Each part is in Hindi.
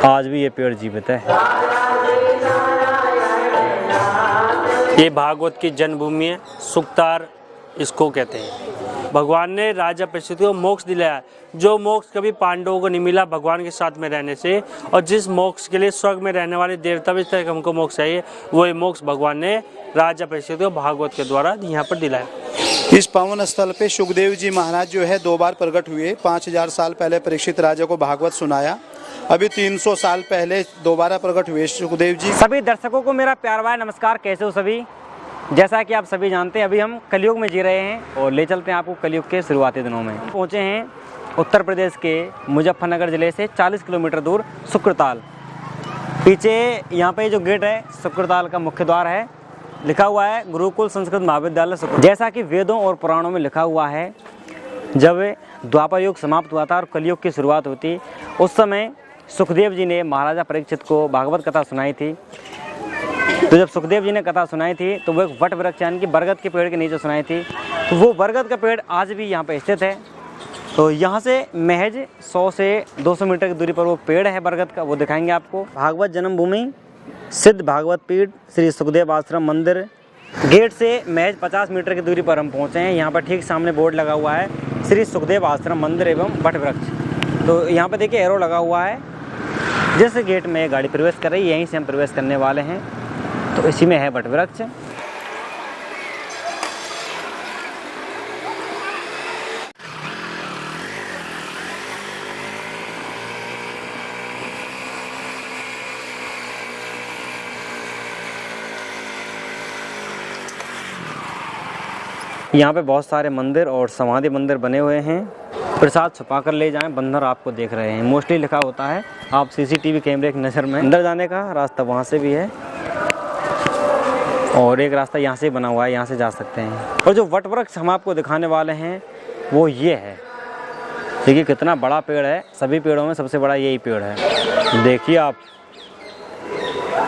आज भी ये पेड़ जीवित है। ये भागवत की जन्मभूमि है, सुखतार इसको कहते हैं। भगवान ने राजा परीक्षित को मोक्ष दिलाया, जो मोक्ष कभी पांडवों को नहीं मिला भगवान के साथ में रहने से, और जिस मोक्ष के लिए स्वर्ग में रहने वाले देवता भी तक हमको मोक्ष चाहिए, वो ये मोक्ष भगवान ने राजा परीक्षित को भागवत के द्वारा यहाँ पर दिलाया। इस पावन स्थल पे सुखदेव जी महाराज जो है 2 बार प्रकट हुए। 5000 साल पहले परीक्षित राजा को भागवत सुनाया, अभी 300 साल पहले दोबारा प्रकट हुए सुखदेव जी। सभी दर्शकों को मेरा प्यार भरा नमस्कार। कैसे हो सभी? जैसा कि आप सभी जानते हैं, अभी हम कलयुग में जी रहे हैं और ले चलते हैं आपको कलयुग के शुरुआती दिनों में। पहुँचे हैं उत्तर प्रदेश के मुजफ्फरनगर ज़िले से 40 किलोमीटर दूर शुक्रताल। पीछे यहाँ पे जो गेट है शुक्रताल का मुख्य द्वार है, लिखा हुआ है गुरुकुल संस्कृत महाविद्यालय शुक्र। जैसा कि वेदों और पुराणों में लिखा हुआ है, जब द्वापर युग समाप्त हुआ था और कलयुग की शुरुआत हुई, उस समय सुखदेव जी ने महाराजा परीक्षित को भागवत कथा सुनाई थी। तो जब सुखदेव जी ने कथा सुनाई थी तो वो एक वट वृक्ष यानी कि बरगद के पेड़ के नीचे सुनाई थी। तो वो बरगद का पेड़ आज भी यहाँ पे स्थित है। तो यहाँ से महज 100 से 200 मीटर की दूरी पर वो पेड़ है बरगद का, वो दिखाएंगे आपको। भागवत जन्मभूमि सिद्ध भागवत पीठ श्री सुखदेव आश्रम मंदिर, गेट से महज 50 मीटर की दूरी पर हम पहुँचे हैं। यहाँ पर ठीक सामने बोर्ड लगा हुआ है श्री सुखदेव आश्रम मंदिर एवं वट वृक्ष। तो यहाँ पर देखिए एरो लगा हुआ है, जिस गेट में गाड़ी प्रवेश कर रही है यहीं से हम प्रवेश करने वाले हैं। तो इसी में है वट वृक्ष। यहाँ पे बहुत सारे मंदिर और समाधि मंदिर बने हुए हैं। प्रसाद छुपा कर ले जाएं, बंदर आपको देख रहे हैं, मोस्टली लिखा होता है। आप सीसीटीवी कैमरे की नज़र में। अंदर जाने का रास्ता वहाँ से भी है और एक रास्ता यहाँ से बना हुआ है, यहाँ से जा सकते हैं। और जो वट वृक्ष हम आपको दिखाने वाले हैं वो ये है। देखिए कितना बड़ा पेड़ है, सभी पेड़ों में सबसे बड़ा यही पेड़ है। देखिए आप,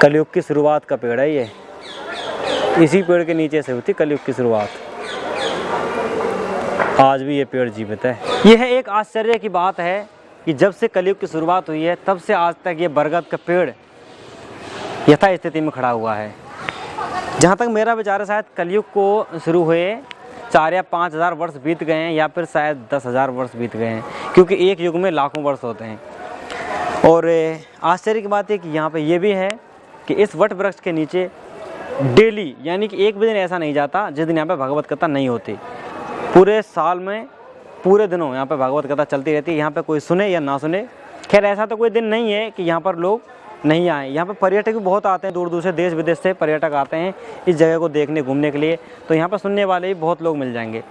कलयुग की शुरुआत का पेड़ है ये। इसी पेड़ के नीचे से हुई कलयुग की शुरुआत। आज भी ये पेड़ जीवित है। यह एक आश्चर्य की बात है कि जब से कलयुग की शुरुआत हुई है तब से आज तक ये बरगद का पेड़ यथा स्थिति में खड़ा हुआ है। जहाँ तक मेरा विचार है, शायद कलयुग को शुरू हुए 4 या 5 हज़ार वर्ष बीत गए हैं, या फिर शायद 10,000 वर्ष बीत गए हैं, क्योंकि एक युग में लाखों वर्ष होते हैं। और आश्चर्य की बात है कि यहाँ पे ये भी है कि इस वट वृक्ष के नीचे डेली, यानी कि एक भी दिन ऐसा नहीं जाता जिस दिन यहाँ पे भगवत कथा नहीं होती। पूरे साल में पूरे दिनों यहाँ पे भगवत कथा चलती रहती है। यहाँ पे कोई सुने या ना सुने, खैर ऐसा तो कोई दिन नहीं है कि यहाँ पर लोग नहीं आए। यहाँ पे पर्यटक भी बहुत आते हैं, दूर दूर से देश विदेश से पर्यटक आते हैं इस जगह को देखने घूमने के लिए। तो यहाँ पर सुनने वाले भी बहुत लोग मिल जाएंगे।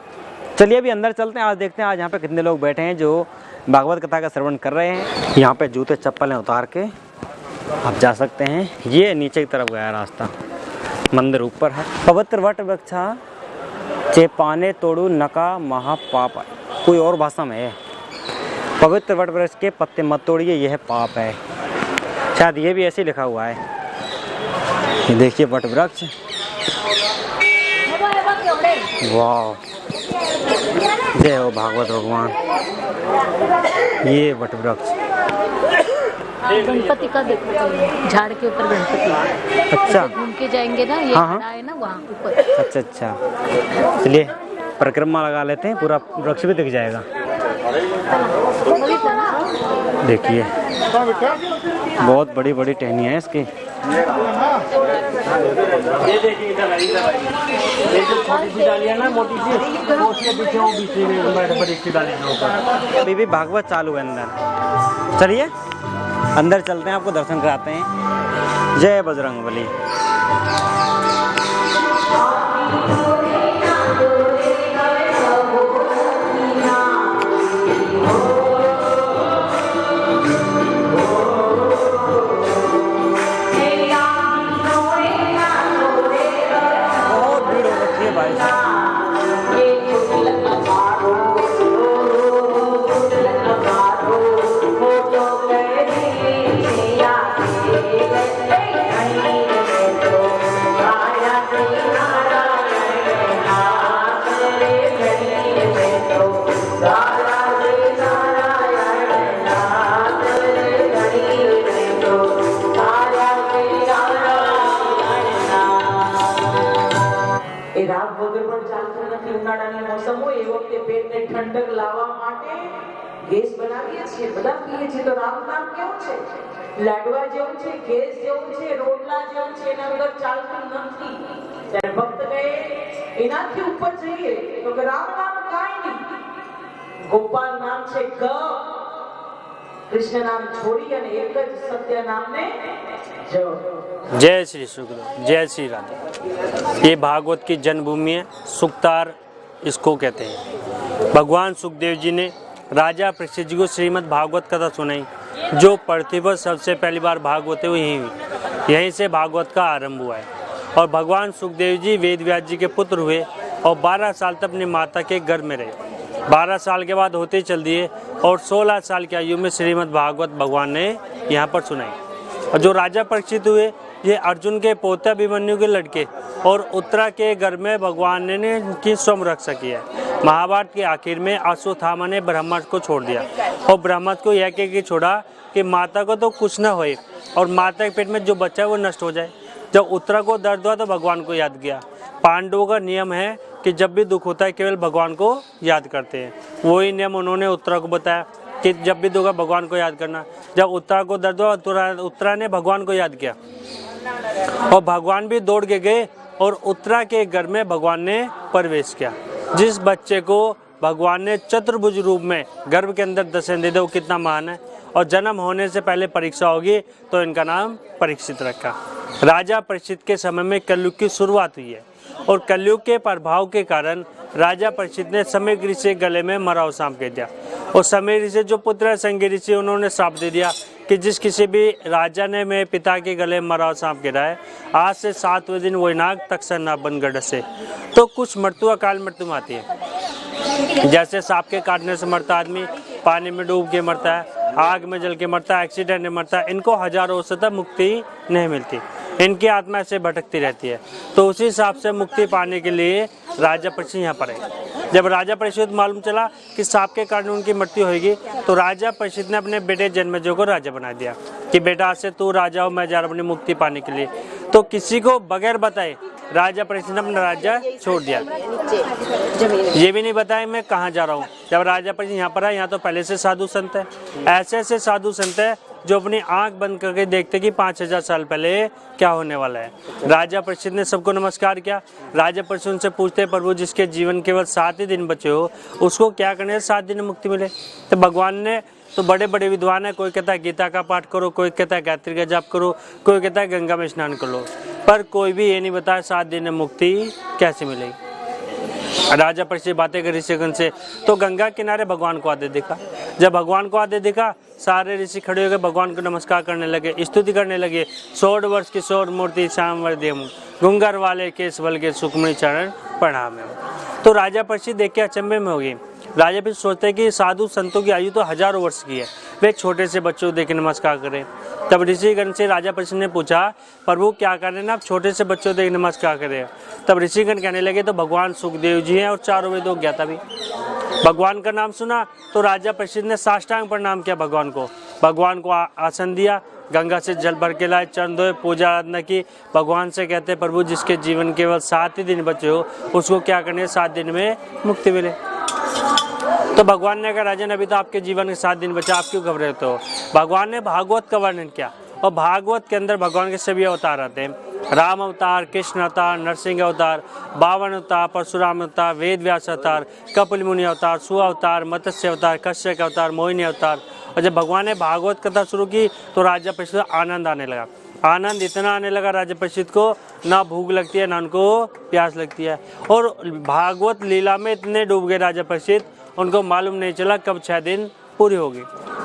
चलिए अभी अंदर चलते हैं, आज देखते हैं आज यहाँ पे कितने लोग बैठे हैं जो भागवत कथा का श्रवण कर रहे हैं। यहाँ पे जूते चप्पलें उतार के आप जा सकते हैं। ये नीचे की तरफ गया रास्ता, मंदिर ऊपर है। पवित्र वट वृक्षा चेपाने तोड़ू नका महापाप, कोई और भाषा में है। पवित्र वट वृक्ष के पत्ते मत तोड़िए, यह पाप है। शायद ये भी ऐसे लिखा हुआ है। ये देखिए वट वृक्ष, वाह, जय हो भागवत भगवान। ये वट वृक्ष गणपति का देखो, झाड़ के ऊपर गणपति। अच्छा, घूम के जाएंगे ना, ये हाँ है ना वहाँ ऊपर। अच्छा अच्छा, चलिए परिक्रमा लगा लेते हैं, पूरा वृक्ष भी दिख जाएगा। देखिए बहुत बड़ी बड़ी टहनियाँ हैं इसकी। अभी भी भागवत चालू है अंदर। चलिए अंदर चलते हैं, आपको दर्शन कराते हैं। जय बजरंगबली। बहुत भीड़ हो रखी है भाई साहब। ઠંડક લાવવા માટે ગેસ બનાવીએ છીએ, બધા પીએ છીએ. તો રામ નામ કેવું છે? લાડવા જેવું છે, ગેસ જેવું છે, રોટલા જેવું છે, એના વગર ચાલતું નથી. ત્યારે ભક્ત કહે એનાથી ઉપર જઈએ તો કે રામ નામ કાંઈ નહીં, ગોપાલ નામ છે ગ. કૃષ્ણ નામ છોડી અને એક જ સત્ય નામને જો. जय श्री सुखदेव, जय श्री राधा. ये भागवत की जन्मभूमि है, सुक्तार इसको कहते हैं. भगवान सुखदेव जी ने राजा परीक्षित जी को श्रीमद् भागवत कथा सुनाई. जो पृथ्वी पर सबसे पहली बार भागवत है वो यहीं हुई. यहीं से भागवत का आरंभ हुआ है. और भगवान सुखदेव जी वेद व्यास जी के पुत्र हुए और 12 साल तक अपनी माता के गर्भ में रहे. 12 साल के बाद होते चल दिए और 16 साल की आयु में श्रीमद् भागवत भगवान ने यहाँ पर सुनाई. और जो राजा परीक्षित हुए ये अर्जुन के पोते अभिमन्यु के लड़के और उत्तरा के गर्भ में भगवान ने इनकी स्वयं रक्षा की है. महाभारत के आखिर में अश्वत्थामा ने ब्रह्मास्त्र को छोड़ दिया और ब्रह्मास्त्र को यह कह के छोड़ा कि माता को तो कुछ ना होए और माता के पेट में जो बच्चा है वो नष्ट हो जाए. जब उत्तरा को दर्द हुआ तो भगवान को याद किया. पांडवों का नियम है कि जब भी दुख होता है केवल भगवान को याद करते हैं. वही नियम उन्होंने उत्तरा को बताया कि जब भी दुख है भगवान को याद करना. जब उत्तरा को दर्द हुआ उत्तरा ने भगवान को याद किया और भगवान भी दौड़ के गए और उत्तरा के घर में भगवान ने प्रवेश किया. जिस बच्चे को भगवान ने चतुर्भुज रूप में गर्भ के अंदर दर्शन दे दे वो कितना महान है. और जन्म होने से पहले परीक्षा होगी तो इनका नाम परीक्षित रखा. राजा परीक्षित के समय में कलयुग की शुरुआत हुई है और कलयुग के प्रभाव के कारण राजा परीक्षित ने समय ऋषि के गले में मराव सांप कह दिया. और समय ऋषि जो पुत्र है संगी ऋषि उन्होंने श्राप दे दिया कि जिस किसी भी राजा ने मेरे पिता के गले में मराव सांप गिरा है आज से 7वें दिन वही नाग तक्षक नाग बन गढ़ से. तो कुछ मृत्यु अकाल मृत्यु में आती है. जैसे सांप के काटने से मरता आदमी, पानी में डूब के मरता है, आग में जल के मरता है, एक्सीडेंट में मरता है. इनको हजारों वर्ष तक मुक्ति नहीं मिलती. इनकी आत्मा ऐसे भटकती रहती है. तो उसी हिसाब से मुक्ति पाने के लिए राजा परीक्षित यहाँ पर है. जब राजा परीक्षित मालूम चला कि सांप के कारण उनकी मृत्यु होगी तो राजा परीक्षित ने अपने बेटे जन्मेजय को राजा बना दिया कि बेटा आज से तू राजा हो, मैं जा रहा हूं अपनी मुक्ति पाने के लिए. तो किसी को बगैर बताए राजा परीक्षित ने अपना राज्य छोड़ दिया. ये भी नहीं बताया मैं कहाँ जा रहा हूँ. जब राजा परीक्षित यहाँ पर आए यहाँ तो पहले से साधु संत है. ऐसे ऐसे साधु संत है जो अपनी आंख बंद करके देखते कि 5000 साल पहले क्या होने वाला है. राजा परीक्षित ने सबको नमस्कार किया. राजा परीक्षित उनसे पूछते प्रभु जिसके जीवन केवल 7 ही दिन बचे हो उसको क्या करने से 7 दिन में मुक्ति मिले. तो भगवान ने तो बड़े बड़े विद्वान है, कोई कहता है गीता का पाठ करो, कोई कहता है गायत्री का जाप करो, कोई कहता है गंगा में स्नान कर लो, पर कोई भी ये नहीं बताया 7 दिन में मुक्ति कैसे मिलेगी. राजा परीक्षित बातें कर ऋषिगण से तो गंगा किनारे भगवान को आते देखा. जब भगवान को आते देखा सारे ऋषि खड़े हो गए, भगवान को नमस्कार करने लगे, स्तुति करने लगे. 100 वर्ष की 100 मूर्ति श्याम वर्देम घुंगर वाले केस बल के सुखमणि चरण प्रणाम. तो राजा परीक्षित देख के अचंभे में हो गए. राजा परीक्षित सोचते हैं कि साधु संतों की आयु तो हजारों वर्ष की है, वे छोटे से बच्चों को देख के नमस्कार करें. तब ऋषिगण से राजा परीक्षित ने पूछा प्रभु क्या करें ना आप छोटे से बच्चों को देख नमस्कार करें. तब ऋषिगण कहने लगे तो भगवान सुखदेव जी हैं और 4 वेदों को ज्ञाता भी. भगवान का नाम सुना तो राजा परीक्षित ने साष्टांग प्रणाम किया भगवान को को आसन दिया, गंगा से जल भर के लाए, चरण धोए, पूजा आराधना की. भगवान से कहते प्रभु जिसके जीवन केवल 7 ही दिन बचे हो उसको क्या करने 7 दिन में मुक्ति मिले. तो भगवान ने कहा राजन अभी तो आपके जीवन के 7 दिन बचे, आप क्यों घबराते हो. भगवान ने भागवत का वर्णन किया और भागवत के अंदर भगवान के सभी अवतार आते हैं. राम अवतार, कृष्ण अवतार, नरसिंह अवतार, बावन अवतार, परशुराम अवतार, वेद व्यास अवतार, कपिल मुनि अवतार, सु अवतार, मत्स्य अवतार, कश्यप अवतार, मोहिनी अवतार. और जब भगवान ने भागवत कथा शुरू की तो राजा परीक्षित आनंद आने लगा. आनंद इतना आने लगा राजा परीक्षित को ना भूख लगती है ना उनको प्यास लगती है. और भागवत लीला में इतने डूब गए राजा परीक्षित उनको मालूम नहीं चला कब 6 दिन पूरी होगी.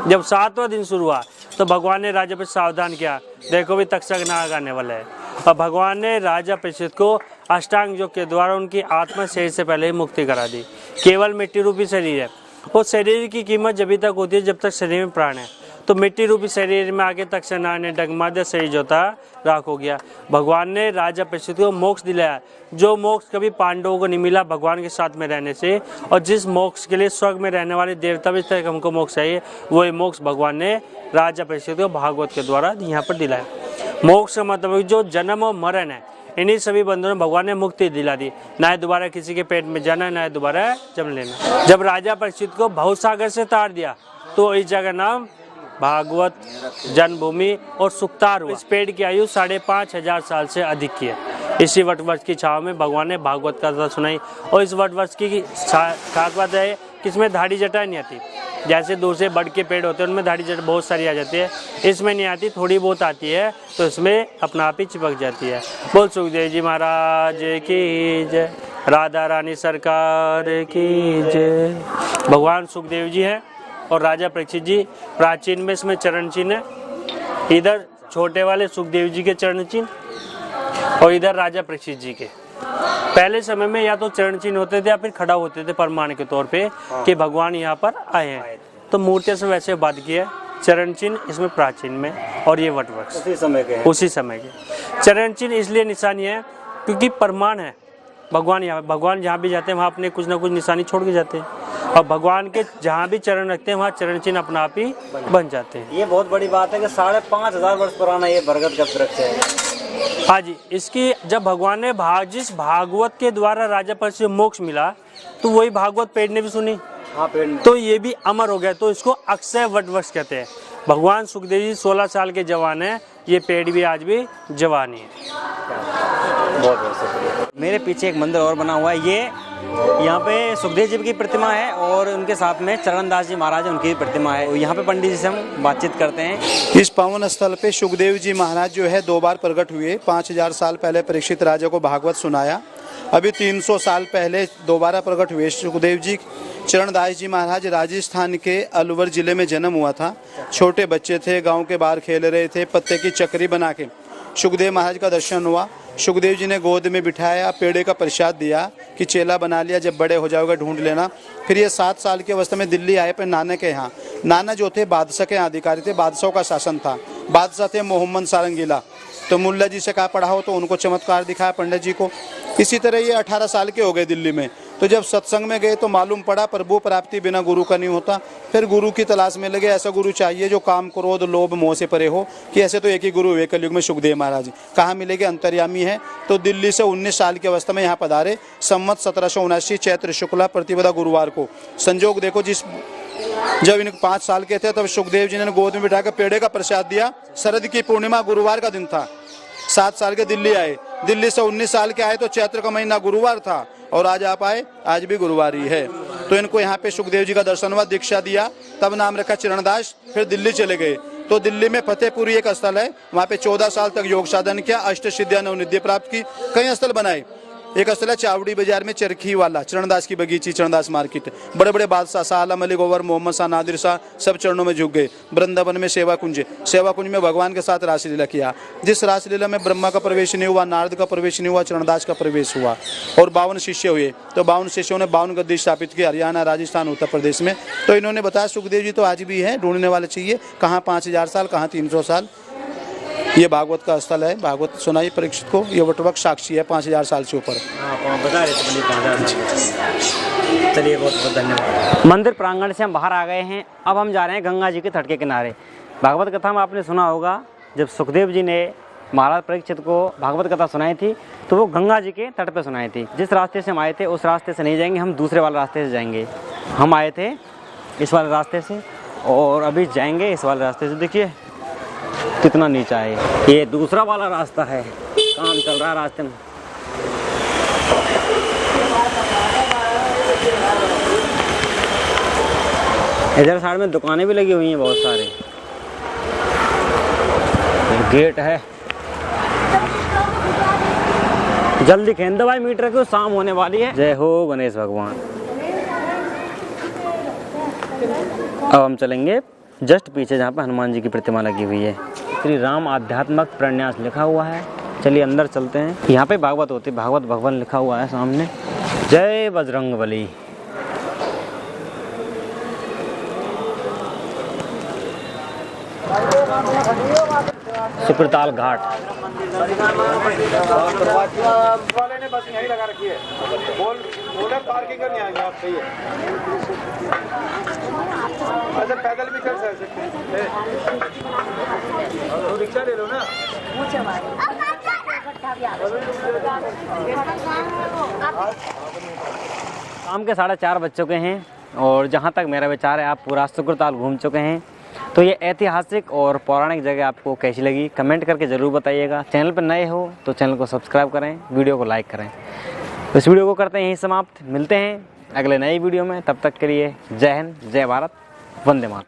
जब 7वां दिन शुरू हुआ तो भगवान ने राजा परीक्षित सावधान किया देखो भी तक्षक नाग आने वाला है. और भगवान ने राजा परीक्षित को अष्टांग योग के द्वारा उनकी आत्मा शरीर से पहले ही मुक्ति करा दी. केवल मिट्टी रूपी शरीर है. वो शरीर की कीमत जब तक होती है जब तक शरीर में प्राण है. तो मिट्टी रूपी शरीर में आके तक्षक नाग ने डगमा दिया, शरीर जो था राख हो गया. भगवान ने राजा परीक्षित को मोक्ष दिलाया जो मोक्ष कभी पांडवों को नहीं मिला भगवान के साथ में रहने से. और जिस मोक्ष के लिए स्वर्ग में रहने वाले देवता भी तक हमको मोक्ष चाहिए वही मोक्ष भगवान ने राजा परीक्षित को भागवत के द्वारा यहाँ पर दिलाया. मोक्ष का मतलब जो जन्म और मरण है इन्हीं सभी बंधनों भगवान ने मुक्ति दिला दी, ना है दोबारा किसी के पेट में जाना, ना है दोबारा जन्म लेना। जब राजा परीक्षित को भवसागर से तार दिया तो इस जगह नाम भागवत जन्मभूमि और सुक्तार हुआ। इस पेड़ की आयु 5,500 साल से अधिक की है। इसी वटवृक्ष की छाव में भगवान ने भागवत कथा सुनाई। और इस वटवृक्ष की खास बात है कि इसमें धाड़ी जटा नहीं आती। जैसे दूसरे बड़ के पेड़ होते हैं उनमें धाड़ी जटा बहुत सारी आ जाती है, इसमें नहीं आती, थोड़ी बहुत आती है, तो इसमें अपना आप ही चिपक जाती है। बोल सुखदेव जी महाराज की जय, राधा रानी सरकार की जय। भगवान सुखदेव जी हैं और राजा परीक्षित जी। प्राचीन में इसमें चरण चिन्ह है, इधर छोटे वाले सुखदेव जी के चरण चिन्ह और इधर राजा परीक्षित जी के। पहले समय में या तो चरण चिन्ह होते थे या फिर खड़ा होते थे प्रमाण के तौर पे कि भगवान यहाँ पर आए हैं। तो मूर्तियां से वैसे बात की है, चरण चिन्ह इसमें प्राचीन में और ये वटवृक्ष उसी समय के। चरण चिन्ह इसलिए निशानी है क्योंकि प्रमाण है भगवान जहाँ भी जाते हैं वहाँ अपने कुछ ना कुछ निशानी छोड़ के जाते हैं, और भगवान के जहाँ भी चरण रखते हैं वहाँ चरण चिन्ह अपना आप ही बन जाते हैं। ये बहुत बड़ी बात है कि 5,500 वर्ष पुराना ये बरगद का वृक्ष है। हाँ जी, इसकी जब भगवान ने जिस भागवत के द्वारा राजा परीक्षित को मोक्ष मिला तो वही भागवत पेड़ ने भी सुनी। हाँ, पेड़ ने। तो ये भी अमर हो गया, तो इसको अक्षय वटवृक्ष कहते हैं। भगवान सुखदेव जी 16 साल के जवान है, ये पेड़ भी आज भी जवान ही है। बहुत मेरे पीछे एक मंदिर और बना हुआ है, ये यहाँ पे सुखदेव जी की प्रतिमा है और उनके साथ में चरणदास जी महाराज उनकी प्रतिमा है। यहाँ पे पंडित जी से हम बातचीत करते हैं। इस पावन स्थल पे सुखदेव जी महाराज जो है 2 बार प्रकट हुए। 5,000 साल पहले परीक्षित राजा को भागवत सुनाया। अभी 300 साल पहले दोबारा प्रकट हुए सुखदेव जी। चरणदास जी महाराज राजस्थान के अलवर जिले में जन्म हुआ था। छोटे बच्चे थे, गांव के बाहर खेल रहे थे, पत्ते की चक्री बना के सुखदेव महाराज का दर्शन हुआ। सुखदेव जी ने गोद में बिठाया, पेड़े का प्रसाद दिया कि चेला बना लिया, जब बड़े हो जाओगे ढूंढ लेना। फिर ये 7 साल की अवस्था में दिल्ली आए पर नाना के यहाँ। नाना जो थे बादशाह के अधिकारी थे, बादशाह का शासन था। बादशाह थे मोहम्मद सारंगीला। तो मुल्ला जी से कहा पढ़ाओ, तो उनको चमत्कार दिखाया पंडित जी को। इसी तरह ये 18 साल के हो गए दिल्ली में। तो जब सत्संग में गए तो मालूम पड़ा प्रभु प्राप्ति बिना गुरु का नहीं होता। फिर गुरु की तलाश में लगे, ऐसा गुरु चाहिए जो काम क्रोध लोभ मोह से परे हो। कि ऐसे तो एक ही गुरु हुए कलयुग में सुखदेव महाराज। कहाँ मिलेंगे? अंतर्यामी है। तो दिल्ली से 19 साल की अवस्था में यहाँ पधारे। संवत 1779 चैत्र शुक्ला प्रतिपदा गुरुवार को। संजोग देखो, जब इनको 5 साल के थे तब सुखदेव जी ने गोद में बिठाकर पेड़े का प्रसाद दिया। शरद की पूर्णिमा गुरुवार का दिन था। 7 साल के दिल्ली आए। दिल्ली से 19 साल के आए तो चैत्र का महीना गुरुवार था, और आज आप आए, आज भी गुरुवार ही है। तो इनको यहाँ पे सुखदेव जी का दर्शन हुआ, दीक्षा दिया, तब नाम रखा चरणदास। फिर दिल्ली चले गए। तो दिल्ली में फतेहपुरी एक स्थल है, वहाँ पे 14 साल तक योग साधन किया, अष्ट सिद्धियां 9 निधि प्राप्त की। कई स्थल बनाए। एक स्थल है चावड़ी बाजार में चरखी वाला, चरणदास की बगीची, चरणदास मार्केट। बड़े बड़े बादशाह शाह आलम अली गोवर, मोहम्मद शाह, नादिर शाह सब चरणों में झुक गए। वृंदावन में सेवा कुंज में भगवान के साथ रासलीला किया। जिस रासलीला में ब्रह्मा का प्रवेश नहीं हुआ, नारद का प्रवेश नहीं हुआ, चरणदास का प्रवेश हुआ। और 52 शिष्य हुए। तो 52 शिष्यों ने 52 गद्दी स्थापित की हरियाणा, राजस्थान, उत्तर प्रदेश में। तो इन्होंने बताया सुखदेव जी तो आज भी है, ढूंढने वाले चाहिए। कहाँ 5,000 साल, कहाँ 300 साल। ये भागवत का स्थल है। भागवत सुनाई परीक्षित को। ये वटवृक्ष साक्षी है 5,000 साल से ऊपर। बता रहे थे। चलिए, बहुत बहुत धन्यवाद। मंदिर प्रांगण से हम बाहर आ गए हैं। अब हम जा रहे हैं गंगा जी के तट के किनारे। भागवत कथा में आपने सुना होगा, जब सुखदेव जी ने महाराज परीक्षित को भागवत कथा सुनाई थी तो वो गंगा जी के तट पे सुनाई थी। जिस रास्ते से हम आए थे उस रास्ते से नहीं जाएंगे, हम दूसरे वाले रास्ते से जाएंगे। हम आए थे इस वाले रास्ते से और अभी जाएंगे इस वाले रास्ते से। देखिए कितना नीचा है। ये दूसरा वाला रास्ता है, काम चल रहा है रास्ते में। इधर साइड में दुकानें भी लगी हुई हैं बहुत सारी। गेट है। जल्दी खेल दो भाई मीटर को, शाम होने वाली है। जय हो गणेश भगवान। अब हम चलेंगे जस्ट पीछे जहाँ पे हनुमान जी की प्रतिमा लगी हुई है। श्री राम आध्यात्मिक प्रन्यास लिखा हुआ है। चलिए अंदर चलते हैं। यहाँ पे भागवत होती है, भागवत भवन लिखा हुआ है सामने। जय बजरंगबली। सुप्रताल घाट। वाले ने बस यहीं लगा रखी है। बोले पार्किंग करनी आएंगे आप। सही है। अच्छा, पैदल भी कर सकते हैं। रिक्शा ले लो ना। शाम के 4:30 बज चुके हैं और जहाँ तक मेरा विचार है आप पूरा शुक्रताल घूम चुके हैं। तो ये ऐतिहासिक और पौराणिक जगह आपको कैसी लगी कमेंट करके ज़रूर बताइएगा। चैनल पर नए हो तो चैनल को सब्सक्राइब करें, वीडियो को लाइक करें। इस वीडियो को करते हैं यहीं समाप्त। मिलते हैं अगले नई वीडियो में, तब तक के लिए जय हिंद, जय भारत, वंदे मातरम।